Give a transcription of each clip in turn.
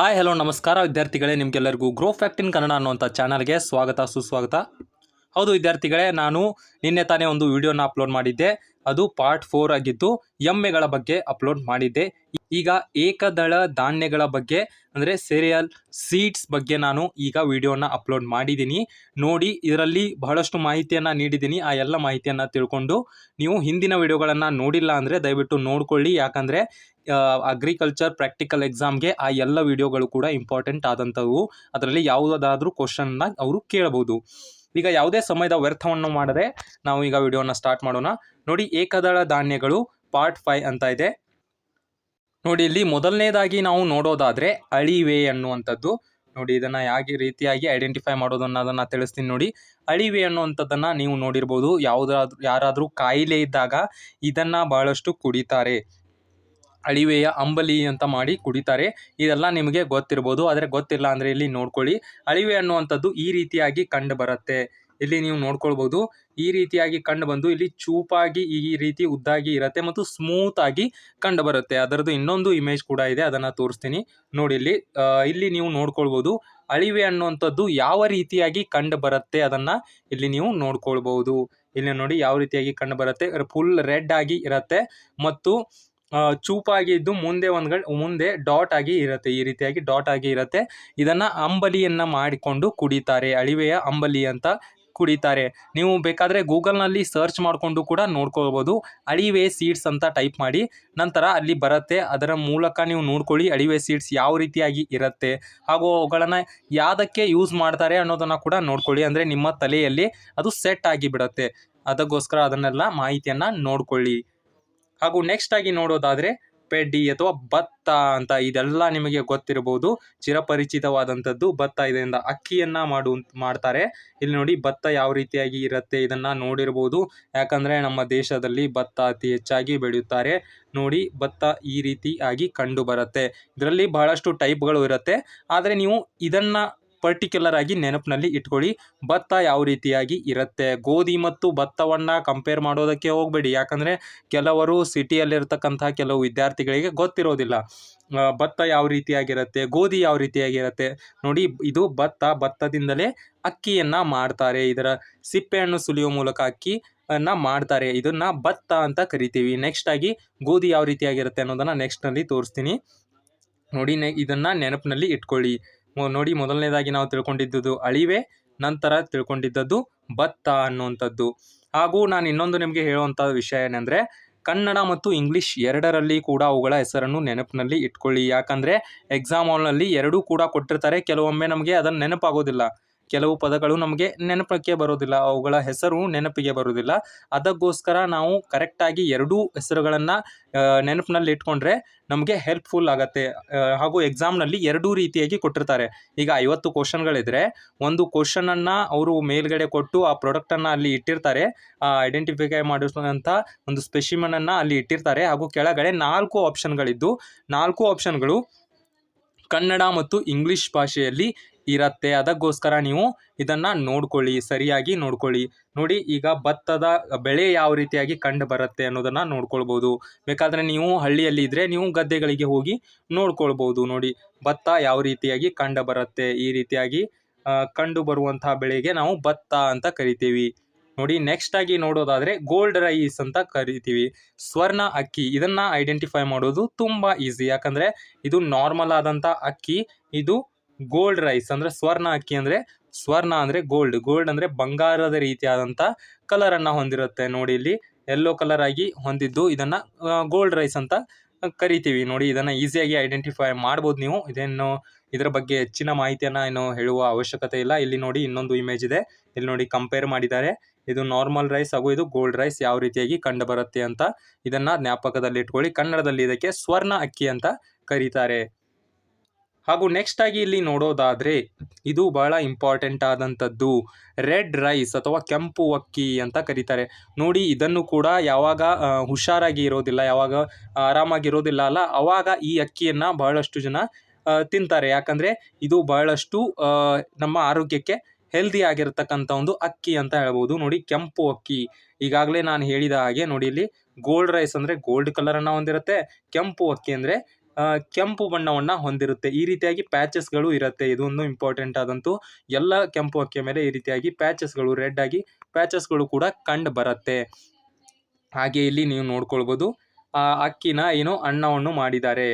Hi hello ನಮಸ್ಕಾರ ವಿದ್ಯಾರ್ಥಿಗಳೇ, ನಿಮಗೆಲ್ಲರಿಗೂ ಗ್ರೋ ಫ್ಯಾಕ್ಟ್ ಇನ್ ಕನ್ನಡ ಅನ್ನುವಂಥ ಚಾನಲ್ಗೆ ಸ್ವಾಗತ ಸುಸ್ವಾಗತ. ಹೌದು ವಿದ್ಯಾರ್ಥಿಗಳೇ, ನಾನು ನಿನ್ನೆ ತಾನೇ ಒಂದು ವಿಡಿಯೋನ ಅಪ್ಲೋಡ್ ಮಾಡಿದ್ದೆ. ಅದು ಪಾರ್ಟ್ 4 ಆಗಿದ್ದು ಎಮ್ಮೆಗಳ ಬಗ್ಗೆ ಅಪ್ಲೋಡ್ ಮಾಡಿದ್ದೆ. ಈಗ ಏಕದಳ ಧಾನ್ಯಗಳ ಬಗ್ಗೆ ಅಂದರೆ ಸೀರಿಯಲ್ ಸೀಡ್ಸ್ ಬಗ್ಗೆ ನಾನು ಈಗ ವಿಡಿಯೋನ ಅಪ್ಲೋಡ್ ಮಾಡಿದ್ದೀನಿ. ನೋಡಿ, ಇದರಲ್ಲಿ ಬಹಳಷ್ಟು ಮಾಹಿತಿಯನ್ನು ನೀಡಿದ್ದೀನಿ. ಆ ಎಲ್ಲ ಮಾಹಿತಿಯನ್ನು ತಿಳ್ಕೊಂಡು ನೀವು ಹಿಂದಿನ ವಿಡಿಯೋಗಳನ್ನು ನೋಡಿಲ್ಲ ಅಂದರೆ ದಯವಿಟ್ಟು ನೋಡ್ಕೊಳ್ಳಿ. ಯಾಕಂದರೆ ಅಗ್ರಿಕಲ್ಚರ್ ಪ್ರಾಕ್ಟಿಕಲ್ ಎಕ್ಸಾಮ್ಗೆ ಆ ಎಲ್ಲ ವಿಡಿಯೋಗಳು ಕೂಡ ಇಂಪಾರ್ಟೆಂಟ್ ಆದಂಥವು. ಅದರಲ್ಲಿ ಯಾವುದಾದ್ರೂ ಕ್ವಶನ್ನ ಅವರು ಕೇಳಬಹುದು. ಈಗ ಯಾವುದೇ ಸಮಯದ ವ್ಯರ್ಥವನ್ನು ಮಾಡದೆ ನಾವು ಈಗ ವಿಡಿಯೋನ ಸ್ಟಾರ್ಟ್ ಮಾಡೋಣ. ನೋಡಿ, ಏಕದಳ ಧಾನ್ಯಗಳು ಪಾರ್ಟ್ 5 ಅಂತ ಇದೆ. ನೋಡಿ, ಇಲ್ಲಿ ಮೊದಲನೇದಾಗಿ ನಾವು ನೋಡೋದಾದರೆ ಅಳಿವೆ ಅನ್ನುವಂಥದ್ದು. ನೋಡಿ, ಇದನ್ನು ಹೇಗೆ ರೀತಿಯಾಗಿ ಐಡೆಂಟಿಫೈ ಮಾಡೋದನ್ನು ಅದನ್ನು ತಿಳಿಸ್ತೀನಿ. ನೋಡಿ, ಅಳಿವೆ ಅನ್ನುವಂಥದ್ದನ್ನು ನೀವು ನೋಡಿರ್ಬೋದು. ಯಾರಾದರೂ ಕಾಯಿಲೆ ಇದ್ದಾಗ ಇದನ್ನು ಬಹಳಷ್ಟು ಕುಡಿತಾರೆ. ಅಳಿವೆಯ ಅಂಬಲಿ ಅಂತ ಮಾಡಿ ಕುಡಿತಾರೆ. ಇದೆಲ್ಲ ನಿಮಗೆ ಗೊತ್ತಿರ್ಬೋದು, ಆದರೆ ಗೊತ್ತಿಲ್ಲ ಅಂದರೆ ಇಲ್ಲಿ ನೋಡ್ಕೊಳ್ಳಿ. ಅಳಿವೆ ಅನ್ನುವಂಥದ್ದು ಈ ರೀತಿಯಾಗಿ ಕಂಡು ಬರುತ್ತೆ. ಇಲ್ಲಿ ನೀವು ನೋಡ್ಕೊಳ್ಬೋದು, ಈ ರೀತಿಯಾಗಿ ಕಂಡು ಬಂದು ಇಲ್ಲಿ ಚೂಪಾಗಿ ಈ ರೀತಿ ಉದ್ದಾಗಿ ಇರುತ್ತೆ ಮತ್ತು ಸ್ಮೂತ್ ಆಗಿ ಕಂಡು ಬರುತ್ತೆ. ಅದರದ್ದು ಇನ್ನೊಂದು ಇಮೇಜ್ ಕೂಡ ಇದೆ, ಅದನ್ನು ತೋರಿಸ್ತೀನಿ. ನೋಡಿ, ಇಲ್ಲಿ ನೀವು ನೋಡ್ಕೊಳ್ಬೋದು ಅಳಿವೆ ಅನ್ನುವಂಥದ್ದು ಯಾವ ರೀತಿಯಾಗಿ ಕಂಡು ಬರುತ್ತೆ ಅದನ್ನು ಇಲ್ಲಿ ನೀವು ನೋಡ್ಕೊಳ್ಬೋದು. ಇಲ್ಲಿ ನೋಡಿ ಯಾವ ರೀತಿಯಾಗಿ ಕಂಡು ಬರುತ್ತೆ. ಫುಲ್ ರೆಡ್ ಆಗಿ ಇರುತ್ತೆ ಮತ್ತು ಚೂಪಾಗಿ ಇದ್ದು ಮುಂದೆ ಡಾಟ್ ಆಗಿ ಇರುತ್ತೆ. ಈ ರೀತಿಯಾಗಿ ಡಾಟ್ ಆಗಿ ಇರುತ್ತೆ. ಇದನ್ನು ಅಂಬಲಿಯನ್ನು ಮಾಡಿಕೊಂಡು ಕುಡಿತಾರೆ. ಅಳಿವೆಯ ಅಂಬಲಿ ಅಂತ ಕುಡಿತಾರೆ. ನೀವು ಬೇಕಾದರೆ ಗೂಗಲ್ನಲ್ಲಿ ಸರ್ಚ್ ಮಾಡಿಕೊಂಡು ಕೂಡ ನೋಡ್ಕೊಳ್ಬೋದು. ಅಳಿವೆ ಸೀಡ್ಸ್ ಅಂತ ಟೈಪ್ ಮಾಡಿ, ನಂತರ ಅಲ್ಲಿ ಬರುತ್ತೆ. ಅದರ ಮೂಲಕ ನೀವು ನೋಡ್ಕೊಳ್ಳಿ ಅಳಿವೆ ಸೀಡ್ಸ್ ಯಾವ ರೀತಿಯಾಗಿ ಇರುತ್ತೆ ಹಾಗೂ ಅವುಗಳನ್ನು ಯಾವುದಕ್ಕೆ ಯೂಸ್ ಮಾಡ್ತಾರೆ ಅನ್ನೋದನ್ನು ಕೂಡ ನೋಡ್ಕೊಳ್ಳಿ. ಅಂದರೆ ನಿಮ್ಮ ತಲೆಯಲ್ಲಿ ಅದು ಸೆಟ್ ಆಗಿ ಬಿಡುತ್ತೆ. ಅದಕ್ಕೋಸ್ಕರ ಅದನ್ನೆಲ್ಲ ಮಾಹಿತಿಯನ್ನು ನೋಡ್ಕೊಳ್ಳಿ. ಹಾಗೂ ನೆಕ್ಸ್ಟ್ ಆಗಿ ನೋಡೋದಾದರೆ ಪೆಡ್ಡಿ ಅಥವಾ ಭತ್ತ ಅಂತ, ಇದೆಲ್ಲ ನಿಮಗೆ ಗೊತ್ತಿರಬಹುದು, ಚಿರಪರಿಚಿತವಾದಂಥದ್ದು. ಭತ್ತ, ಇದರಿಂದ ಅಕ್ಕಿಯನ್ನು ಮಾಡ್ತಾರೆ. ಇಲ್ಲಿ ನೋಡಿ ಭತ್ತ ಯಾವ ರೀತಿಯಾಗಿ ಇರುತ್ತೆ ಇದನ್ನು ನೋಡಿರ್ಬೋದು. ಯಾಕಂದರೆ ನಮ್ಮ ದೇಶದಲ್ಲಿ ಭತ್ತ ಅತಿ ಹೆಚ್ಚಾಗಿ ಬೆಳೆಯುತ್ತಾರೆ. ನೋಡಿ, ಭತ್ತ ಈ ರೀತಿಯಾಗಿ ಕಂಡು ಬರುತ್ತೆ. ಇದರಲ್ಲಿ ಬಹಳಷ್ಟು ಟೈಪ್ಗಳು ಇರುತ್ತೆ, ಆದರೆ ನೀವು ಇದನ್ನು ಪರ್ಟಿಕ್ಯುಲರ್ ಆಗಿ ನೆನಪಿನಲ್ಲಿ ಇಟ್ಕೊಳ್ಳಿ. ಭತ್ತ ಯಾವ ರೀತಿಯಾಗಿ ಇರುತ್ತೆ. ಗೋಧಿ ಮತ್ತು ಭತ್ತವನ್ನು ಕಂಪೇರ್ ಮಾಡೋದಕ್ಕೆ ಹೋಗಬೇಡಿ. ಯಾಕಂದರೆ ಕೆಲವರು ಸಿಟಿಯಲ್ಲಿರ್ತಕ್ಕಂಥ ಕೆಲವು ವಿದ್ಯಾರ್ಥಿಗಳಿಗೆ ಗೊತ್ತಿರೋದಿಲ್ಲ ಭತ್ತ ಯಾವ ರೀತಿಯಾಗಿರುತ್ತೆ, ಗೋಧಿ ಯಾವ ರೀತಿಯಾಗಿರುತ್ತೆ. ನೋಡಿ, ಇದು ಭತ್ತದಿಂದಲೇ ಅಕ್ಕಿಯನ್ನು ಮಾಡ್ತಾರೆ. ಇದರ ಸಿಪ್ಪೆಯನ್ನು ಸುಲಿಯುವ ಮೂಲಕ ಅಕ್ಕಿಯನ್ನು ಮಾಡ್ತಾರೆ. ಇದನ್ನು ಭತ್ತ ಅಂತ ಕರಿತೀವಿ. ನೆಕ್ಸ್ಟ್ ಆಗಿ ಗೋಧಿ ಯಾವ ರೀತಿಯಾಗಿರುತ್ತೆ ಅನ್ನೋದನ್ನು ನೆಕ್ಸ್ಟ್ನಲ್ಲಿ ತೋರಿಸ್ತೀನಿ. ನೋಡಿ, ಇದನ್ನು ನೆನಪಿನಲ್ಲಿ ಇಟ್ಕೊಳ್ಳಿ. ನೋಡಿ, ಮೊದಲನೇದಾಗಿ ನಾವು ತಿಳ್ಕೊಂಡಿದ್ದು ಅಳಿವೆ, ನಂತರ ತಿಳ್ಕೊಂಡಿದ್ದದ್ದು ಭತ್ತ ಅನ್ನುವಂಥದ್ದು. ಹಾಗೂ ನಾನು ಇನ್ನೊಂದು ನಿಮಗೆ ಹೇಳುವಂಥ ವಿಷಯ ಏನೆಂದರೆ, ಕನ್ನಡ ಮತ್ತು ಇಂಗ್ಲೀಷ್ ಎರಡರಲ್ಲಿ ಕೂಡ ಅವುಗಳ ಹೆಸರನ್ನು ನೆನಪಿನಲ್ಲಿ ಇಟ್ಕೊಳ್ಳಿ. ಯಾಕಂದರೆ ಎಕ್ಸಾಮ್ ಹಾಲ್ನಲ್ಲಿ ಎರಡೂ ಕೂಡ ಕೊಟ್ಟಿರ್ತಾರೆ. ಕೆಲವೊಮ್ಮೆ ನಮಗೆ ಅದನ್ನು ನೆನಪಾಗೋದಿಲ್ಲ. ಕೆಲವು ಪದಗಳು ನಮಗೆ ನೆನಪಕ್ಕೆ ಬರೋದಿಲ್ಲ, ಅವುಗಳ ಹೆಸರು ನೆನಪಿಗೆ ಬರೋದಿಲ್ಲ. ಅದಕ್ಕೋಸ್ಕರ ನಾವು ಕರೆಕ್ಟಾಗಿ ಎರಡೂ ಹೆಸರುಗಳನ್ನು ನೆನಪಿನಲ್ಲಿ ಇಟ್ಕೊಂಡ್ರೆ ನಮಗೆ ಹೆಲ್ಪ್ಫುಲ್ ಆಗುತ್ತೆ. ಹಾಗೂ ಎಕ್ಸಾಮ್ನಲ್ಲಿ ಎರಡೂ ರೀತಿಯಾಗಿ ಕೊಟ್ಟಿರ್ತಾರೆ. ಈಗ 50 ಕ್ವಶನ್ಗಳಿದ್ರೆ ಒಂದು ಕ್ವಶನನ್ನು ಅವರು ಮೇಲ್ಗಡೆ ಕೊಟ್ಟು ಆ ಪ್ರಾಡಕ್ಟನ್ನು ಅಲ್ಲಿ ಇಟ್ಟಿರ್ತಾರೆ, ಐಡೆಂಟಿಫೈ ಮಾಡಿರುವಂಥ ಒಂದು ಸ್ಪೆಸಿಮನನ್ನು ಅಲ್ಲಿ ಇಟ್ಟಿರ್ತಾರೆ. ಹಾಗೂ ಕೆಳಗಡೆ 4 ಆಪ್ಷನ್ಗಳಿದ್ದು 4 ಆಪ್ಷನ್ಗಳು ಕನ್ನಡ ಮತ್ತು ಇಂಗ್ಲೀಷ್ ಭಾಷೆಯಲ್ಲಿ ಇರುತ್ತೆ. ಅದಕ್ಕೋಸ್ಕರ ನೀವು ಇದನ್ನು ನೋಡ್ಕೊಳ್ಳಿ, ಸರಿಯಾಗಿ ನೋಡ್ಕೊಳ್ಳಿ. ನೋಡಿ, ಈಗ ಭತ್ತದ ಬೆಳೆ ಯಾವ ರೀತಿಯಾಗಿ ಕಂಡು ಬರುತ್ತೆ ಅನ್ನೋದನ್ನು ನೋಡ್ಕೊಳ್ಬೋದು. ಬೇಕಾದರೆ ನೀವು ಹಳ್ಳಿಯಲ್ಲಿ ಇದ್ದರೆ ನೀವು ಗದ್ದೆಗಳಿಗೆ ಹೋಗಿ ನೋಡ್ಕೊಳ್ಬೋದು. ನೋಡಿ, ಭತ್ತ ಯಾವ ರೀತಿಯಾಗಿ ಕಂಡು ಬರುತ್ತೆ. ಈ ರೀತಿಯಾಗಿ ಕಂಡು ಬರುವಂತಹ ಬೆಳೆಗೆ ನಾವು ಭತ್ತ ಅಂತ ಕರಿತೀವಿ. ನೋಡಿ, ನೆಕ್ಸ್ಟ್ ಆಗಿ ನೋಡೋದಾದರೆ ಗೋಲ್ಡ್ ರೈಸ್ ಅಂತ ಕರಿತೀವಿ. ಸ್ವರ್ಣ ಅಕ್ಕಿ, ಇದನ್ನು ಐಡೆಂಟಿಫೈ ಮಾಡೋದು ತುಂಬ ಈಸಿ. ಯಾಕಂದರೆ ಇದು ನಾರ್ಮಲ್ ಆದಂಥ ಅಕ್ಕಿ. ಇದು ಗೋಲ್ಡ್ ರೈಸ್ ಅಂದರೆ ಸ್ವರ್ಣ ಅಕ್ಕಿ. ಅಂದರೆ ಸ್ವರ್ಣ ಅಂದರೆ ಗೋಲ್ಡ್ ಅಂದರೆ ಬಂಗಾರದ ರೀತಿಯಾದಂಥ ಕಲರನ್ನು ಹೊಂದಿರುತ್ತೆ. ನೋಡಿ, ಇಲ್ಲಿ ಯೆಲ್ಲೋ ಕಲರ್ ಆಗಿ ಹೊಂದಿದ್ದು ಇದನ್ನು ಗೋಲ್ಡ್ ರೈಸ್ ಅಂತ ಕರಿತೀವಿ. ನೋಡಿ, ಇದನ್ನು ಈಸಿಯಾಗಿ ಐಡೆಂಟಿಫೈ ಮಾಡ್ಬೋದು ನೀವು. ಇದರ ಬಗ್ಗೆ ಹೆಚ್ಚಿನ ಮಾಹಿತಿಯನ್ನು ಏನು ಹೇಳುವ ಅವಶ್ಯಕತೆ ಇಲ್ಲ. ಇಲ್ಲಿ ನೋಡಿ, ಇನ್ನೊಂದು ಇಮೇಜ್ ಇದೆ. ಇಲ್ಲಿ ನೋಡಿ, ಕಂಪೇರ್ ಮಾಡಿದ್ದಾರೆ. ಇದು ನಾರ್ಮಲ್ ರೈಸ್ ಹಾಗೂ ಇದು ಗೋಲ್ಡ್ ರೈಸ್ ಯಾವ ರೀತಿಯಾಗಿ ಕಂಡು ಬರುತ್ತೆ ಅಂತ ಇದನ್ನು ಜ್ಞಾಪಕದಲ್ಲಿ ಇಟ್ಕೊಳ್ಳಿ. ಕನ್ನಡದಲ್ಲಿ ಇದಕ್ಕೆ ಸ್ವರ್ಣ ಅಕ್ಕಿ ಅಂತ ಕರೀತಾರೆ. ಹಾಗೂ ನೆಕ್ಸ್ಟ್ ಆಗಿ ಇಲ್ಲಿ ನೋಡೋದಾದರೆ ಇದು ಬಹಳ ಇಂಪಾರ್ಟೆಂಟ್ ಆದಂಥದ್ದು ರೆಡ್ ರೈಸ್ ಅಥವಾ ಕೆಂಪು ಅಕ್ಕಿ ಅಂತ ಕರೀತಾರೆ. ನೋಡಿ, ಇದನ್ನು ಕೂಡ ಯಾವಾಗ ಹುಷಾರಾಗಿ ಇರೋದಿಲ್ಲ, ಯಾವಾಗ ಆರಾಮಾಗಿರೋದಿಲ್ಲ ಅಲ್ಲ, ಅವಾಗ ಈ ಅಕ್ಕಿಯನ್ನು ಬಹಳಷ್ಟು ಜನ ತಿಂತಾರೆ. ಯಾಕಂದರೆ ಇದು ಬಹಳಷ್ಟು ನಮ್ಮ ಆರೋಗ್ಯಕ್ಕೆ ಹೆಲ್ದಿ ಆಗಿರತಕ್ಕಂಥ ಒಂದು ಅಕ್ಕಿ ಅಂತ ಹೇಳ್ಬೋದು. ನೋಡಿ, ಕೆಂಪು ಅಕ್ಕಿ ಈಗಾಗಲೇ ನಾನು ಹೇಳಿದ ಹಾಗೆ ನೋಡಿ, ಇಲ್ಲಿ ಗೋಲ್ಡ್ ರೈಸ್ ಅಂದರೆ ಗೋಲ್ಡ್ ಕಲರನ್ನು ಹೊಂದಿರುತ್ತೆ. ಕೆಂಪು ಅಕ್ಕಿ ಅಂದರೆ ಕೆಂಪು ಬಣ್ಣವನ್ನು ಹೊಂದಿರುತ್ತೆ. ಈ ರೀತಿಯಾಗಿ ಪ್ಯಾಚಸ್ಗಳು ಇರುತ್ತೆ. ಇದೊಂದು ಇಂಪಾರ್ಟೆಂಟ್ ಆದಂತೂ ಎಲ್ಲ ಕೆಂಪು ಅಕ್ಕಿಯ ಮೇಲೆ ಈ ರೀತಿಯಾಗಿ ಪ್ಯಾಚಸ್ಗಳು, ರೆಡ್ ಆಗಿ ಪ್ಯಾಚಸ್ಗಳು ಕೂಡ ಕಂಡು ಬರುತ್ತೆ. ಹಾಗೆ ಇಲ್ಲಿ ನೀವು ನೋಡ್ಕೊಳ್ಬೋದು, ಅಕ್ಕಿನ ಏನು ಅನ್ನವನ್ನು ಮಾಡಿದ್ದಾರೆ.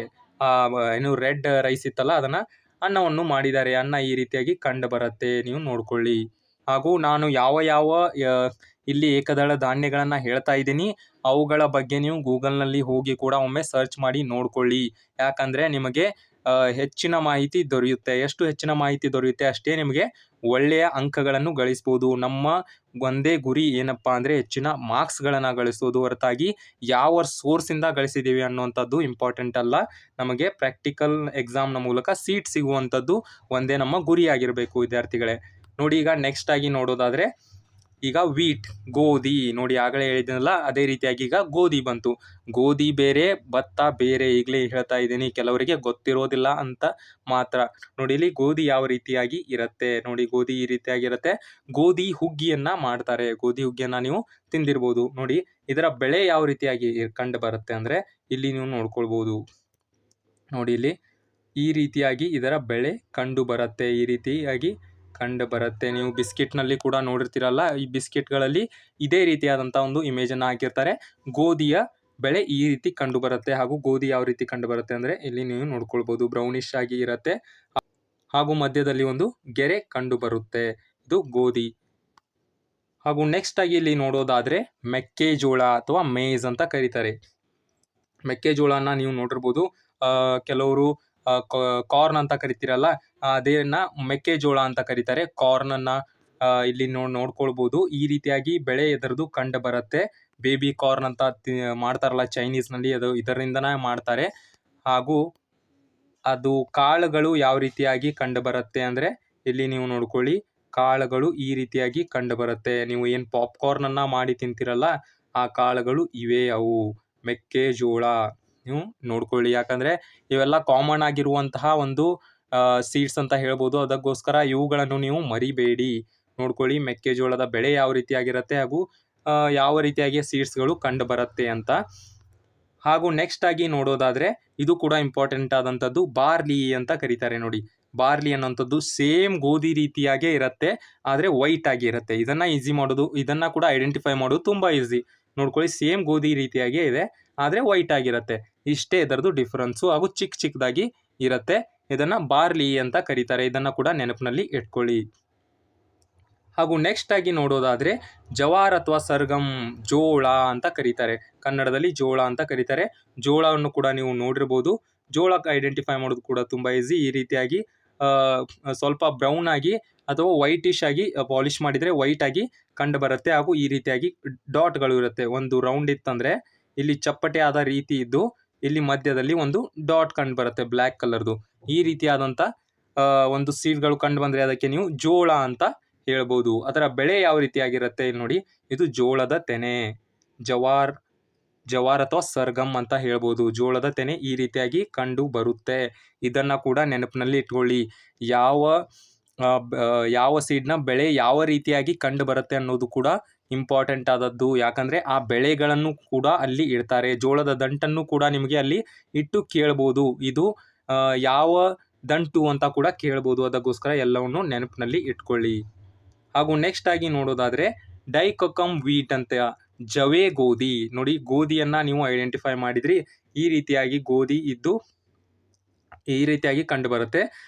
ಏನು ರೆಡ್ ರೈಸ್ ಇತ್ತಲ್ಲ ಅದನ್ನು ಅನ್ನವನ್ನು ಮಾಡಿದ್ದಾರೆ. ಅನ್ನ ಈ ರೀತಿಯಾಗಿ ಕಂಡು ಬರುತ್ತೆ, ನೀವು ನೋಡ್ಕೊಳ್ಳಿ. ಹಾಗೂ ನಾನು ಯಾವ ಇಲ್ಲಿ ಏಕದಳ ಧಾನ್ಯಗಳನ್ನು ಹೇಳ್ತಾ ಇದ್ದೀನಿ ಅವುಗಳ ಬಗ್ಗೆ ನೀವು ಗೂಗಲ್ನಲ್ಲಿ ಹೋಗಿ ಕೂಡ ಒಮ್ಮೆ ಸರ್ಚ್ ಮಾಡಿ ನೋಡ್ಕೊಳ್ಳಿ. ಯಾಕಂದರೆ ನಿಮಗೆ ಹೆಚ್ಚಿನ ಮಾಹಿತಿ ದೊರೆಯುತ್ತೆ. ಎಷ್ಟು ಹೆಚ್ಚಿನ ಮಾಹಿತಿ ದೊರೆಯುತ್ತೆ ಅಷ್ಟೇ ನಿಮಗೆ ಒಳ್ಳೆಯ ಅಂಕಗಳನ್ನು ಗಳಿಸ್ಬೋದು. ನಮ್ಮ ಒಂದೇ ಗುರಿ ಏನಪ್ಪ ಅಂದರೆ ಹೆಚ್ಚಿನ ಮಾರ್ಕ್ಸ್ಗಳನ್ನು ಗಳಿಸೋದು ಹೊರತಾಗಿ ಯಾವ ಸೋರ್ಸಿಂದ ಗಳಿಸಿದ್ದೀವಿ ಅನ್ನುವಂಥದ್ದು ಇಂಪಾರ್ಟೆಂಟ್ ಅಲ್ಲ. ನಮಗೆ ಪ್ರಾಕ್ಟಿಕಲ್ ಎಕ್ಸಾಮ್ನ ಮೂಲಕ ಸೀಟ್ ಸಿಗುವಂಥದ್ದು ಒಂದೇ ನಮ್ಮ ಗುರಿಯಾಗಿರಬೇಕು ವಿದ್ಯಾರ್ಥಿಗಳೇ. ನೋಡಿ, ಈಗ ನೆಕ್ಸ್ಟ್ ಆಗಿ ನೋಡೋದಾದರೆ ಈಗ ವೀಟ್, ಗೋಧಿ ನೋಡಿ, ಆಗಲೇ ಹೇಳಿದ್ನಲ್ಲ ಅದೇ ರೀತಿಯಾಗಿ ಈಗ ಗೋಧಿ ಬಂತು. ಗೋಧಿ ಬೇರೆ, ಭತ್ತ ಬೇರೆ. ಈಗಲೇ ಹೇಳ್ತಾ ಇದ್ದೀನಿ, ಕೆಲವರಿಗೆ ಗೊತ್ತಿರೋದಿಲ್ಲ ಅಂತ ಮಾತ್ರ. ನೋಡಿ ಇಲ್ಲಿ ಗೋಧಿ ಯಾವ ರೀತಿಯಾಗಿ ಇರುತ್ತೆ ನೋಡಿ, ಗೋಧಿ ಈ ರೀತಿಯಾಗಿರುತ್ತೆ. ಗೋಧಿ ಹುಗ್ಗಿಯನ್ನ ಮಾಡ್ತಾರೆ. ಗೋಧಿ ಹುಗ್ಗಿಯನ್ನ ನೀವು ತಿಂದಿರ್ಬೋದು. ನೋಡಿ ಇದರ ಬೆಳೆ ಯಾವ ರೀತಿಯಾಗಿ ಕಂಡು ಬರುತ್ತೆ ಅಂದರೆ ಇಲ್ಲಿ ನೀವು ನೋಡ್ಕೊಳ್ಬೋದು. ನೋಡಿ ಇಲ್ಲಿ ಈ ರೀತಿಯಾಗಿ ಇದರ ಬೆಳೆ ಕಂಡು ಬರುತ್ತೆ. ಈ ರೀತಿಯಾಗಿ ಕಂಡು ಬರುತ್ತೆ. ನೀವು ಬಿಸ್ಕೆಟ್ನಲ್ಲಿ ಕೂಡ ನೋಡಿರ್ತೀರಲ್ಲ, ಈ ಬಿಸ್ಕೆಟ್ಗಳಲ್ಲಿ ಇದೇ ರೀತಿಯಾದಂಥ ಒಂದು ಇಮೇಜನ್ನು ಹಾಕಿರ್ತಾರೆ. ಗೋಧಿಯ ಬೆಳೆ ಈ ರೀತಿ ಕಂಡು ಬರುತ್ತೆ. ಹಾಗೂ ಗೋಧಿ ಯಾವ ರೀತಿ ಕಂಡು ಬರುತ್ತೆ ಅಂದರೆ ಇಲ್ಲಿ ನೀವು ನೋಡ್ಕೊಳ್ಬೋದು, ಬ್ರೌನಿಶ್ ಆಗಿ ಇರುತ್ತೆ. ಹಾಗೂ ಮಧ್ಯದಲ್ಲಿ ಒಂದು ಗೆರೆ ಕಂಡು ಬರುತ್ತೆ. ಇದು ಗೋಧಿ. ಹಾಗೂ ನೆಕ್ಸ್ಟ್ ಆಗಿ ಇಲ್ಲಿ ನೋಡೋದಾದರೆ ಮೆಕ್ಕೆಜೋಳ ಅಥವಾ ಮೇಜ್ ಅಂತ ಕರೀತಾರೆ. ಮೆಕ್ಕೆಜೋಳನ ನೀವು ನೋಡಿರ್ಬೋದು. ಕೆಲವರು ಕಾರ್ನ್ ಅಂತ ಕರಿತೀರಲ್ಲ, ಅದೇನ ಮೆಕ್ಕೆಜೋಳ ಅಂತ ಕರೀತಾರೆ. ಕಾರ್ನನ್ನು ಇಲ್ಲಿ ನೋಡ್ಕೊಳ್ಬೋದು. ಈ ರೀತಿಯಾಗಿ ಬೆಳೆ ಇದರದ್ದು ಕಂಡು ಬರುತ್ತೆ. ಬೇಬಿ ಕಾರ್ನ್ ಅಂತ ಮಾಡ್ತಾರಲ್ಲ ಚೈನೀಸ್ನಲ್ಲಿ, ಅದು ಇದರಿಂದನೇ ಮಾಡ್ತಾರೆ. ಹಾಗೂ ಅದು ಕಾಳುಗಳು ಯಾವ ರೀತಿಯಾಗಿ ಕಂಡು ಬರುತ್ತೆ ಅಂದರೆ ಇಲ್ಲಿ ನೀವು ನೋಡ್ಕೊಳ್ಳಿ, ಕಾಳುಗಳು ಈ ರೀತಿಯಾಗಿ ಕಂಡು ಬರುತ್ತೆ. ನೀವು ಏನು ಪಾಪ್ಕಾರ್ನನ್ನು ಮಾಡಿ ತಿಂತೀರಲ್ಲ, ಆ ಕಾಳುಗಳು ಇವೇ ಅವು ಮೆಕ್ಕೆಜೋಳ. ನೀವು ನೋಡ್ಕೊಳ್ಳಿ, ಯಾಕಂದರೆ ಇವೆಲ್ಲ ಕಾಮನ್ ಆಗಿರುವಂತಹ ಒಂದು ಸೀಡ್ಸ್ ಅಂತ ಹೇಳ್ಬೋದು. ಅದಕ್ಕೋಸ್ಕರ ಇವುಗಳನ್ನು ನೀವು ಮರಿಬೇಡಿ. ನೋಡ್ಕೊಳ್ಳಿ ಮೆಕ್ಕೆಜೋಳದ ಬೆಳೆ ಯಾವ ರೀತಿಯಾಗಿರುತ್ತೆ ಹಾಗೂ ಯಾವ ರೀತಿಯಾಗಿ ಸೀಡ್ಸ್ಗಳು ಕಂಡು ಬರುತ್ತೆ ಅಂತ. ಹಾಗೂ ನೆಕ್ಸ್ಟ್ ಆಗಿ ನೋಡೋದಾದರೆ ಇದು ಕೂಡ ಇಂಪಾರ್ಟೆಂಟ್ ಆದಂಥದ್ದು ಬಾರ್ಲಿ ಅಂತ ಕರೀತಾರೆ. ನೋಡಿ, ಬಾರ್ಲಿ ಅನ್ನೋಂಥದ್ದು ಸೇಮ್ ಗೋಧಿ ರೀತಿಯಾಗೇ ಇರುತ್ತೆ, ಆದರೆ ವೈಟ್ ಆಗಿ ಇರುತ್ತೆ. ಇದನ್ನು ಈಸಿ ಮಾಡೋದು, ಇದನ್ನು ಕೂಡ ಐಡೆಂಟಿಫೈ ಮಾಡೋದು ತುಂಬ ಈಸಿ. ನೋಡ್ಕೊಳ್ಳಿ, ಸೇಮ್ ಗೋಧಿ ರೀತಿಯಾಗೇ ಇದೆ, ಆದರೆ ವೈಟ್ ಆಗಿರುತ್ತೆ. ಇಷ್ಟೇ ಇದರದ್ದು ಡಿಫ್ರೆನ್ಸು. ಹಾಗೂ ಚಿಕ್ಕದಾಗಿ ಇರುತ್ತೆ. ಇದನ್ನು ಬಾರ್ಲಿ ಅಂತ ಕರೀತಾರೆ. ಇದನ್ನು ಕೂಡ ನೆನಪಿನಲ್ಲಿ ಇಟ್ಕೊಳ್ಳಿ. ಹಾಗೂ ನೆಕ್ಸ್ಟ್ ಆಗಿ ನೋಡೋದಾದರೆ ಜವಾರ್ ಅಥವಾ ಸರ್ಗಮ್, ಜೋಳ ಅಂತ ಕರೀತಾರೆ. ಕನ್ನಡದಲ್ಲಿ ಜೋಳ ಅಂತ ಕರೀತಾರೆ. ಜೋಳವನ್ನು ಕೂಡ ನೀವು ನೋಡಿರ್ಬೋದು. ಜೋಳಕ್ಕೆ ಐಡೆಂಟಿಫೈ ಮಾಡೋದು ಕೂಡ ತುಂಬ ಈಸಿ. ಈ ರೀತಿಯಾಗಿ ಸ್ವಲ್ಪ ಬ್ರೌನ್ ಆಗಿ ಅಥವಾ ವೈಟಿಶ್ ಆಗಿ ಪಾಲಿಶ್ ಮಾಡಿದರೆ ವೈಟ್ ಆಗಿ ಕಂಡು ಬರುತ್ತೆ. ಹಾಗೂ ಈ ರೀತಿಯಾಗಿ ಡಾಟ್ಗಳು ಇರುತ್ತೆ. ಒಂದು ರೌಂಡ್ ಇತ್ತಂದರೆ ಇಲ್ಲಿ ಚಪ್ಪಟೆ ಆದ ರೀತಿ ಇದ್ದು ಇಲ್ಲಿ ಮಧ್ಯದಲ್ಲಿ ಒಂದು ಡಾಟ್ ಕಂಡು ಬರುತ್ತೆ ಬ್ಲ್ಯಾಕ್ ಕಲರ್ದು. ಈ ರೀತಿಯಾದಂಥ ಒಂದು ಸೀಡ್ಗಳು ಕಂಡು ಬಂದರೆ ಅದಕ್ಕೆ ನೀವು ಜೋಳ ಅಂತ ಹೇಳ್ಬೋದು. ಅದರ ಬೆಳೆ ಯಾವ ರೀತಿಯಾಗಿರುತ್ತೆ ಇಲ್ಲಿ ನೋಡಿ, ಇದು ಜೋಳದ ತೆನೆ, ಜವಾರ್ ಅಥವಾ ಸರ್ಗಮ್ ಅಂತ ಹೇಳ್ಬೋದು. ಜೋಳದ ತೆನೆ ಈ ರೀತಿಯಾಗಿ ಕಂಡು ಬರುತ್ತೆ. ಇದನ್ನು ಕೂಡ ನೆನಪಿನಲ್ಲಿ ಇಟ್ಕೊಳ್ಳಿ. ಯಾವ ಸೀಡ್ನ ಬೆಳೆ ಯಾವ ರೀತಿಯಾಗಿ ಕಂಡು ಬರುತ್ತೆ ಅನ್ನೋದು ಕೂಡ ಇಂಪಾರ್ಟೆಂಟ್ ಆದದ್ದು. ಯಾಕಂದರೆ ಆ ಬೆಳೆಗಳನ್ನು ಕೂಡ ಅಲ್ಲಿ ಇಡ್ತಾರೆ. ಜೋಳದ ದಂಟನ್ನು ಕೂಡ ನಿಮಗೆ ಅಲ್ಲಿ ಇಟ್ಟು ಕೇಳ್ಬೋದು, ಇದು ಯಾವ ದಂಟು ಅಂತ ಕೂಡ ಕೇಳ್ಬೋದು. ಅದಕ್ಕೋಸ್ಕರ ಎಲ್ಲವನ್ನು ನೆನಪಿನಲ್ಲಿ ಇಟ್ಕೊಳ್ಳಿ. ಹಾಗೂ ನೆಕ್ಸ್ಟ್ ಆಗಿ ನೋಡೋದಾದರೆ ಡೈಕೋಕಮ್ ವೀಟ್ ಅಂತ, ಜವೆ ಗೋಧಿ. ನೋಡಿ, ಗೋಧಿಯನ್ನು ನೀವು ಐಡೆಂಟಿಫೈ ಮಾಡಿದ್ರಿ. ಈ ರೀತಿಯಾಗಿ ಗೋಧಿ ಇದ್ದು ಈ ರೀತಿಯಾಗಿ ಕಂಡು ಬರುತ್ತೆ.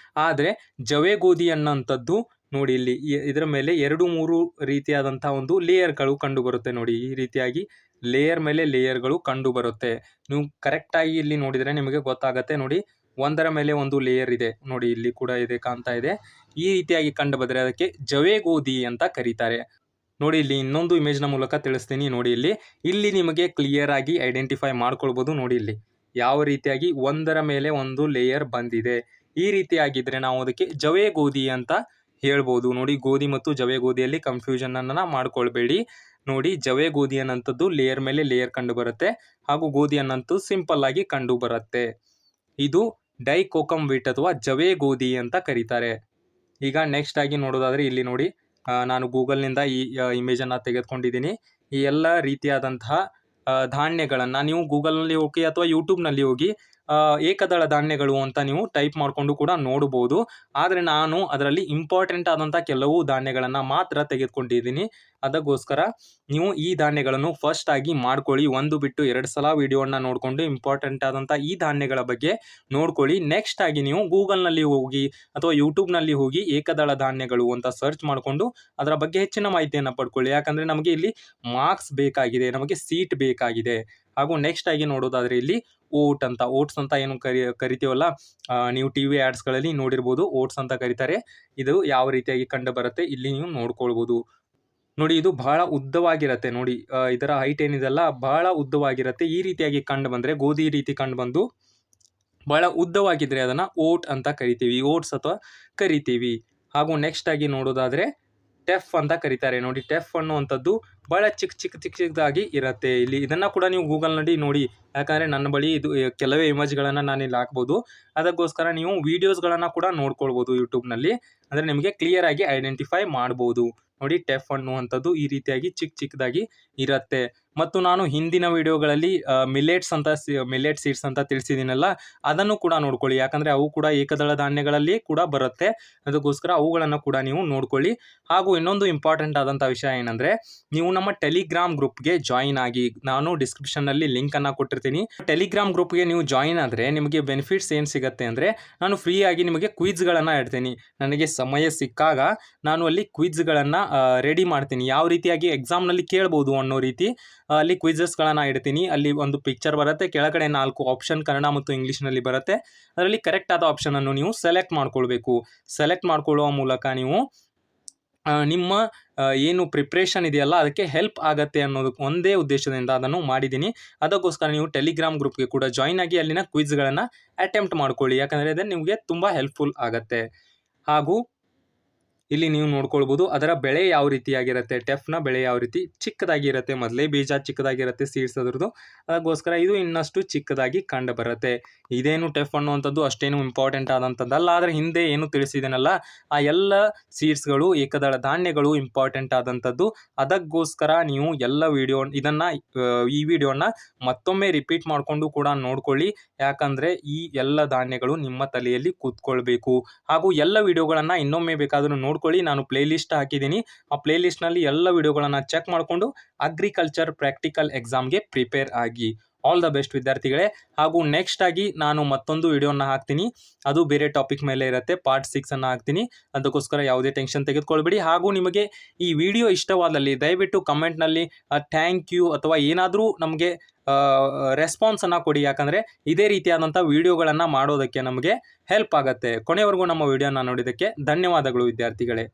ಆದರೆ ಜವೆ ಗೋಧಿ ಅನ್ನೋಂಥದ್ದು ನೋಡಿ, ಇಲ್ಲಿ ಇದರ ಮೇಲೆ 2-3 ರೀತಿಯಾದಂಥ ಒಂದು ಲೇಯರ್ಗಳು ಕಂಡು ಬರುತ್ತೆ. ನೋಡಿ, ಈ ರೀತಿಯಾಗಿ ಲೇಯರ್ ಮೇಲೆ ಲೇಯರ್ಗಳು ಕಂಡು ಬರುತ್ತೆ. ನೀವು ಕರೆಕ್ಟಾಗಿ ಇಲ್ಲಿ ನೋಡಿದರೆ ನಿಮಗೆ ಗೊತ್ತಾಗುತ್ತೆ. ನೋಡಿ, ಒಂದರ ಮೇಲೆ ಒಂದು ಲೇಯರ್ ಇದೆ. ನೋಡಿ, ಇಲ್ಲಿ ಕೂಡ ಇದೆ, ಕಾಣ್ತಾ ಇದೆ. ಈ ರೀತಿಯಾಗಿ ಕಂಡು ಬಂದರೆ ಅದಕ್ಕೆ ಜವೆ ಗೋಧಿ ಅಂತ ಕರೀತಾರೆ. ನೋಡಿ, ಇಲ್ಲಿ ಇನ್ನೊಂದು ಇಮೇಜ್ನ ಮೂಲಕ ತಿಳಿಸ್ತೀನಿ. ನೋಡಿ, ಇಲ್ಲಿ ನಿಮಗೆ ಕ್ಲಿಯರ್ ಆಗಿ ಐಡೆಂಟಿಫೈ ಮಾಡ್ಕೊಳ್ಬೋದು. ನೋಡಿ, ಇಲ್ಲಿ ಯಾವ ರೀತಿಯಾಗಿ ಒಂದರ ಮೇಲೆ ಒಂದು ಲೇಯರ್ ಬಂದಿದೆ. ಈ ರೀತಿಯಾಗಿದ್ದರೆ ನಾವು ಅದಕ್ಕೆ ಜವೆ ಗೋಧಿ ಅಂತ ಹೇಳ್ಬೋದು. ನೋಡಿ, ಗೋಧಿ ಮತ್ತು ಜವೆ ಗೋಧಿಯಲ್ಲಿ ಕನ್ಫ್ಯೂಷನನ್ನು ಮಾಡ್ಕೊಳ್ಬೇಡಿ. ನೋಡಿ, ಜವೆ ಗೋಧಿ ಅನ್ನೋಂಥದ್ದು ಲೇಯರ್ ಮೇಲೆ ಲೇಯರ್ ಕಂಡು ಬರುತ್ತೆ. ಹಾಗೂ ಗೋಧಿ ಅನ್ನೋಂಥದ್ದು ಸಿಂಪಲ್ ಆಗಿ ಕಂಡು ಬರುತ್ತೆ. ಇದು ಡೈಕೋಕಮ್ ವೀಟ್ ಅಥವಾ ಜವೆ ಗೋಧಿ ಅಂತ ಕರೀತಾರೆ. ಈಗ ನೆಕ್ಸ್ಟ್ ಆಗಿ ನೋಡೋದಾದರೆ ಇಲ್ಲಿ ನೋಡಿ, ನಾನು ಗೂಗಲ್ನಿಂದ ಈ ಇಮೇಜನ್ನು ತೆಗೆದುಕೊಂಡಿದ್ದೀನಿ. ಈ ಎಲ್ಲ ರೀತಿಯಾದಂತಹ ಧಾನ್ಯಗಳನ್ನು ನೀವು ಗೂಗಲ್ನಲ್ಲಿ ಹೋಗಿ ಅಥವಾ ಯೂಟ್ಯೂಬ್ನಲ್ಲಿ ಹೋಗಿ ಏಕದಳ ಧಾನ್ಯಗಳು ಅಂತ ನೀವು ಟೈಪ್ ಮಾಡಿಕೊಂಡು ಕೂಡ ನೋಡಬಹುದು. ಆದರೆ ನಾನು ಅದರಲ್ಲಿ ಇಂಪಾರ್ಟೆಂಟ್ ಆದಂಥ ಕೆಲವು ಧಾನ್ಯಗಳನ್ನು ಮಾತ್ರ ತೆಗೆದುಕೊಂಡಿದ್ದೀನಿ. ಅದಕ್ಕೋಸ್ಕರ ನೀವು ಈ ಧಾನ್ಯಗಳನ್ನು ಫಸ್ಟ್ ಆಗಿ ಮಾಡ್ಕೊಳ್ಳಿ. ಒಂದು ಬಿಟ್ಟು 2 ಸಲ ವಿಡಿಯೋನ ನೋಡಿಕೊಂಡು ಇಂಪಾರ್ಟೆಂಟ್ ಆದಂಥ ಈ ಧಾನ್ಯಗಳ ಬಗ್ಗೆ ನೋಡ್ಕೊಳ್ಳಿ. ನೆಕ್ಸ್ಟ್ ಆಗಿ ನೀವು ಗೂಗಲ್ನಲ್ಲಿ ಹೋಗಿ ಅಥವಾ ಯೂಟ್ಯೂಬ್ನಲ್ಲಿ ಹೋಗಿ ಏಕದಳ ಧಾನ್ಯಗಳು ಅಂತ ಸರ್ಚ್ ಮಾಡಿಕೊಂಡು ಅದರ ಬಗ್ಗೆ ಹೆಚ್ಚಿನ ಮಾಹಿತಿಯನ್ನು ಪಡ್ಕೊಳ್ಳಿ. ಯಾಕಂದರೆ ನಮಗೆ ಇಲ್ಲಿ ಮಾರ್ಕ್ಸ್ ಬೇಕಾಗಿದೆ, ನಮಗೆ ಸೀಟ್ ಬೇಕಾಗಿದೆ. ಹಾಗೂ ನೆಕ್ಸ್ಟ್ ಆಗಿ ನೋಡೋದಾದರೆ ಇಲ್ಲಿ ಓಟ್ಸ್ ಅಂತ ಏನು ಕರಿತೀವಲ್ಲ, ನೀವು ಟಿ ವಿ ಆ್ಯಡ್ಸ್ಗಳಲ್ಲಿ ನೋಡಿರ್ಬೋದು, ಓಟ್ಸ್ ಅಂತ ಕರೀತಾರೆ. ಇದು ಯಾವ ರೀತಿಯಾಗಿ ಕಂಡು ಬರುತ್ತೆ ಇಲ್ಲಿ ನೀವು ನೋಡ್ಕೊಳ್ಬೋದು. ನೋಡಿ, ಇದು ಬಹಳ ಉದ್ದವಾಗಿರುತ್ತೆ. ನೋಡಿ, ಇದರ ಹೈಟ್ ಏನಿದೆಲ್ಲ ಬಹಳ ಉದ್ದವಾಗಿರುತ್ತೆ. ಈ ರೀತಿಯಾಗಿ ಕಂಡು ಬಂದರೆ, ಗೋಧಿ ರೀತಿ ಕಂಡು ಬಂದು ಬಹಳ ಉದ್ದವಾಗಿದ್ರೆ ಅದನ್ನು ಓಟ್ ಅಂತ ಕರಿತೀವಿ, ಓಟ್ಸ್ ಅಥವಾ ಕರಿತೀವಿ. ಹಾಗೂ ನೆಕ್ಸ್ಟ್ ಆಗಿ ನೋಡೋದಾದರೆ ಟೆಫ್ ಅಂತ ಕರೀತಾರೆ. ನೋಡಿ, ಟೆಫ್ ಅನ್ನುವಂಥದ್ದು ಬಹಳ ಚಿಕ್ಕದಾಗಿ ಇರುತ್ತೆ. ಇಲ್ಲಿ ಇದನ್ನು ಕೂಡ ನೀವು ಗೂಗಲ್ನಲ್ಲಿ ನೋಡಿ, ಯಾಕಂದರೆ ನನ್ನ ಬಳಿ ಇದು ಕೆಲವೇ ಇಮೇಜ್ಗಳನ್ನು ನಾನು ಇಲ್ಲಿ ಹಾಕ್ಬೋದು. ಅದಕ್ಕೋಸ್ಕರ ನೀವು ವೀಡಿಯೋಸ್ಗಳನ್ನು ಕೂಡ ನೋಡ್ಕೊಳ್ಬೋದು ಯೂಟ್ಯೂಬ್ನಲ್ಲಿ. ಅಂದರೆ ನಿಮಗೆ ಕ್ಲಿಯರ್ ಆಗಿ ಐಡೆಂಟಿಫೈ ಮಾಡ್ಬೋದು. ನೋಡಿ, ಟೆಫ್ ಅನ್ನುವಂಥದ್ದು ಈ ರೀತಿಯಾಗಿ ಚಿಕ್ಕದಾಗಿ ಇರುತ್ತೆ. ಮತ್ತು ನಾನು ಹಿಂದಿನ ವಿಡಿಯೋಗಳಲ್ಲಿ ಮಿಲೆಟ್ ಸೀಡ್ಸ್ ಅಂತ ತಿಳಿಸಿದ್ದೀನಲ್ಲ, ಅದನ್ನು ಕೂಡ ನೋಡ್ಕೊಳ್ಳಿ. ಯಾಕಂದರೆ ಅವು ಕೂಡ ಏಕದಳ ಧಾನ್ಯಗಳಲ್ಲಿ ಕೂಡ ಬರುತ್ತೆ. ಅದಕ್ಕೋಸ್ಕರ ಅವುಗಳನ್ನು ಕೂಡ ನೀವು ನೋಡ್ಕೊಳ್ಳಿ. ಹಾಗೂ ಇನ್ನೊಂದು ಇಂಪಾರ್ಟೆಂಟ್ ಆದಂಥ ವಿಷಯ ಏನಂದರೆ, ನೀವು ನಮ್ಮ ಟೆಲಿಗ್ರಾಮ್ ಗ್ರೂಪ್ಗೆ ಜಾಯಿನ್ ಆಗಿ. ನಾನು ಡಿಸ್ಕ್ರಿಪ್ಷನ್ನಲ್ಲಿ ಲಿಂಕನ್ನು ಕೊಟ್ಟಿರ್ತೀನಿ. ಟೆಲಿಗ್ರಾಮ್ ಗ್ರೂಪ್ಗೆ ನೀವು ಜಾಯಿನ್ ಆದರೆ ನಿಮಗೆ ಬೆನಿಫಿಟ್ಸ್ ಏನು ಸಿಗುತ್ತೆ ಅಂದರೆ, ನಾನು ಫ್ರೀಯಾಗಿ ನಿಮಗೆ ಕ್ವಿಜ್ಗಳನ್ನು ಇಡ್ತೀನಿ. ನನಗೆ ಸಮಯ ಸಿಕ್ಕಾಗ ನಾನು ಅಲ್ಲಿ ಕ್ವಿಜ್ಗಳನ್ನು ರೆಡಿ ಮಾಡ್ತೀನಿ. ಯಾವ ರೀತಿಯಾಗಿ ಎಕ್ಸಾಮ್ನಲ್ಲಿ ಕೇಳ್ಬೋದು ಅನ್ನೋ ರೀತಿ ಅಲ್ಲಿ ಕ್ವಿಜಸ್ಗಳನ್ನು ಇಡ್ತೀನಿ. ಅಲ್ಲಿ ಒಂದು ಪಿಕ್ಚರ್ ಬರುತ್ತೆ, ಕೆಳಗಡೆ 4 ಆಪ್ಷನ್ ಕನ್ನಡ ಮತ್ತು ಇಂಗ್ಲೀಷ್ನಲ್ಲಿ ಬರುತ್ತೆ. ಅದರಲ್ಲಿ ಕರೆಕ್ಟ್ ಆದ ಆಪ್ಷನನ್ನು ನೀವು ಸೆಲೆಕ್ಟ್ ಮಾಡ್ಕೊಳ್ಬೇಕು. ಸೆಲೆಕ್ಟ್ ಮಾಡ್ಕೊಳ್ಳುವ ಮೂಲಕ ನೀವು ನಿಮ್ಮ ಏನು ಪ್ರಿಪ್ರೇಷನ್ ಇದೆಯಲ್ಲ ಅದಕ್ಕೆ ಹೆಲ್ಪ್ ಆಗುತ್ತೆ ಅನ್ನೋದು ಒಂದೇ ಉದ್ದೇಶದಿಂದ ಅದನ್ನು ಮಾಡಿದ್ದೀನಿ. ಅದಕ್ಕೋಸ್ಕರ ನೀವು ಟೆಲಿಗ್ರಾಮ್ ಗ್ರೂಪ್ಗೆ ಕೂಡ ಜಾಯಿನ್ ಆಗಿ ಅಲ್ಲಿನ ಕ್ವಿಜ್ಗಳನ್ನು ಅಟೆಂಪ್ಟ್ ಮಾಡ್ಕೊಳ್ಳಿ. ಯಾಕಂದರೆ ಅದು ನಿಮಗೆ ತುಂಬ ಹೆಲ್ಪ್ಫುಲ್ ಆಗುತ್ತೆ. ಹಾಗೂ ಇಲ್ಲಿ ನೀವು ನೋಡ್ಕೊಳ್ಬೋದು ಅದರ ಬೆಳೆ ಯಾವ ರೀತಿಯಾಗಿರುತ್ತೆ. ಟೆಫ್ನ ಬೆಳೆ ಯಾವ ರೀತಿ ಚಿಕ್ಕದಾಗಿ ಇರುತ್ತೆ. ಮೊದಲೇ ಬೀಜ ಚಿಕ್ಕದಾಗಿರುತ್ತೆ ಸೀಡ್ಸ್ ಅದರದ್ದು. ಅದಕ್ಕೋಸ್ಕರ ಇದು ಇನ್ನಷ್ಟು ಚಿಕ್ಕದಾಗಿ ಕಂಡು ಬರುತ್ತೆ. ಇದೇನು ಟೆಫ್ ಅನ್ನುವಂಥದ್ದು ಅಷ್ಟೇನು ಇಂಪಾರ್ಟೆಂಟ್ ಆದಂಥದ್ದಲ್ಲ. ಆದರೆ ಹಿಂದೆ ಏನು ತಿಳಿಸಿದ್ದೇನಲ್ಲ, ಆ ಎಲ್ಲ ಸೀಡ್ಸ್ಗಳು ಏಕದಳ ಧಾನ್ಯಗಳು ಇಂಪಾರ್ಟೆಂಟ್ ಆದಂಥದ್ದು. ಅದಕ್ಕೋಸ್ಕರ ನೀವು ಈ ವಿಡಿಯೋನ ಮತ್ತೊಮ್ಮೆ ರಿಪೀಟ್ ಮಾಡಿಕೊಂಡು ಕೂಡ ನೋಡ್ಕೊಳ್ಳಿ. ಯಾಕಂದರೆ ಈ ಎಲ್ಲ ಧಾನ್ಯಗಳು ನಿಮ್ಮ ತಲೆಯಲ್ಲಿ ಕೂತ್ಕೊಳ್ಬೇಕು. ಹಾಗೂ ಎಲ್ಲ ವಿಡಿಯೋಗಳನ್ನು ಇನ್ನೊಮ್ಮೆ ಬೇಕಾದರೂ ನೋಡ್ಕೊಳ್ಳಿ. ನಾನು ಪ್ಲೇ ಲಿಸ್ಟ್ ಹಾಕಿದ್ದೀನಿ. ಆ ಪ್ಲೇ ಲಿಸ್ಟ್ನಲ್ಲಿ ಎಲ್ಲ ವಿಡಿಯೋಗಳನ್ನು ಚೆಕ್ ಮಾಡಿಕೊಂಡು ಅಗ್ರಿಕಲ್ಚರ್ ಪ್ರಾಕ್ಟಿಕಲ್ ಎಕ್ಸಾಮ್ಗೆ ಪ್ರಿಪೇರ್ ಆಗಿ. ಆಲ್ ದ ಬೆಸ್ಟ್ ವಿದ್ಯಾರ್ಥಿಗಳೇ. ಹಾಗೂ ನೆಕ್ಸ್ಟ್ ಆಗಿ ನಾನು ಮತ್ತೊಂದು ವಿಡಿಯೋನ ಹಾಕ್ತೀನಿ. ಅದು ಬೇರೆ ಟಾಪಿಕ್ ಮೇಲೆ ಇರುತ್ತೆ. ಪಾರ್ಟ್ 6 ಅನ್ನು ಹಾಕ್ತೀನಿ. ಅದಕ್ಕೋಸ್ಕರ ಯಾವುದೇ ಟೆನ್ಷನ್ ತೆಗೆದುಕೊಳ್ಬೇಡಿ. ಹಾಗೂ ನಿಮಗೆ ಈ ವಿಡಿಯೋ ಇಷ್ಟವಾದಲ್ಲಿ ದಯವಿಟ್ಟು ಕಮೆಂಟ್ನಲ್ಲಿ ಥ್ಯಾಂಕ್ ಯು ಅಥವಾ ಏನಾದರೂ ನಮಗೆ ರೆಸ್ಪಾನ್ಸನ್ನು ಕೊಡಿ. ಯಾಕಂದರೆ ಇದೇ ರೀತಿಯಾದಂಥ ವಿಡಿಯೋಗಳನ್ನು ಮಾಡೋದಕ್ಕೆ ನಮಗೆ ಹೆಲ್ಪ್ ಆಗುತ್ತೆ. ಕೊನೆವರೆಗೂ ನಮ್ಮ ವಿಡಿಯೋನ ನೋಡಿದ್ದಕ್ಕೆ ಧನ್ಯವಾದಗಳು ವಿದ್ಯಾರ್ಥಿಗಳೇ.